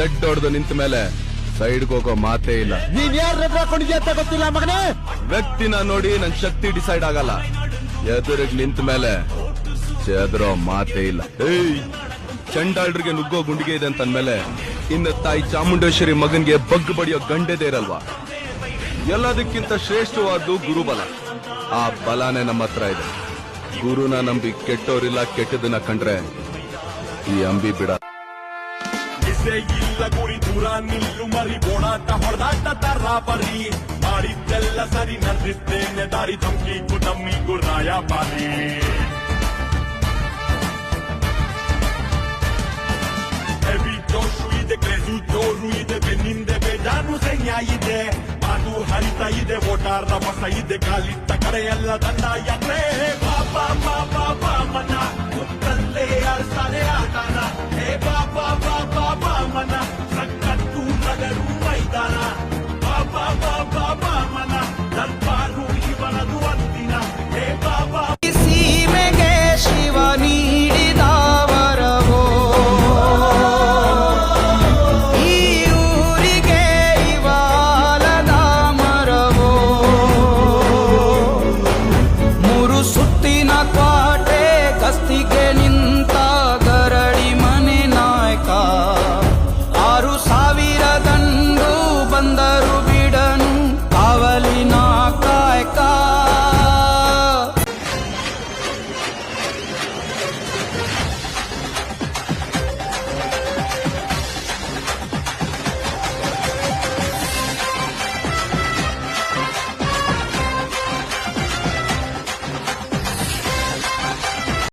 Shed ಹೊಡೆದು ನಿಂತ ಮೇಲೆ ಸೈಡ್ಗೆ ಹೋಗೋ ಮಾತೇ ಇಲ್ಲ. ನೀನ್ ಯಾರ ಹಾಕೊಂಡಿದ್ಯಾ ಅಂತ ಗೊತ್ತಿಲ್ಲ ಮಗನೇ. ವ್ಯಕ್ತಿನ ನೋಡಿ ನನ್ ಶಕ್ತಿ ಡಿಸೈಡ್ ಆಗಲ್ಲ. ಎದುರಿಗೆ ನಿಂತ ಮೇಲೆ ಚೆದರೋ ಮಾತೇ ಇಲ್ಲ. ಚಂಡಾಳ್ರಿಗೆ ನುಗ್ಗೋ ಗುಂಡಿಗೆ ಇದೆ ಅಂತ ಅಂದ್ಮೇಲೆ ಇನ್ನು ತಾಯಿ ಚಾಮುಂಡೇಶ್ವರಿ ಮಗನ್ಗೆ ಬಗ್ಗು ಬಡಿಯೋ ಗಂಡೆದೇ ಇರಲ್ವಾ? ಎಲ್ಲದಕ್ಕಿಂತ ಶ್ರೇಷ್ಠವಾದ್ದು ಗುರುಬಲ. ಆ ಬಲಾನೇ ನಮ್ಮ ಹತ್ರ ಇದೆ. ಗುರುನ ನಂಬಿ ಕೆಟ್ಟೋರಿಲ್ಲ, ಕೆಟ್ಟದನ್ನ ಕಂಡ್ರೆ ಈ ಅಂಬಿ ಬಿಡ. ಇಲ್ಲ ಗುರಿ ದೂರ ನಿಲ್ಲು ಮರಿ ಓಡಾಟ ಹೊಡೆದಾಟ ತರಾಬರಿ ಮಾಡಿದ್ದೆಲ್ಲ ಸರಿ ನಡೆದಿದ್ದೇನೆ ದಾರಿ ಧಮ್ಕಿಗೂ ನಮ್ಮಿಗೂ ರಾಯಬಾರಿ. ಹೆವಿ ಜೋಶು ಇದೆ, ಕ್ರೇಜು ಜೋರು ಇದೆ, ಬೆನ್ನಿಂದೆ ಬೇಜಾನು ಸೈನ್ಯ ಇದೆ, ಅದು ಹರಿತಾ ಇದೆ, ಓಟಾರ ರಭಸ ಇದೆ, ಕಾಲಿಟ್ಟ ಕಡೆ ಎಲ್ಲ ದಂಡ ಯಾತ್ರೆ. ಬಾಬಾ ಬಾಬಾ ಬಾಮನ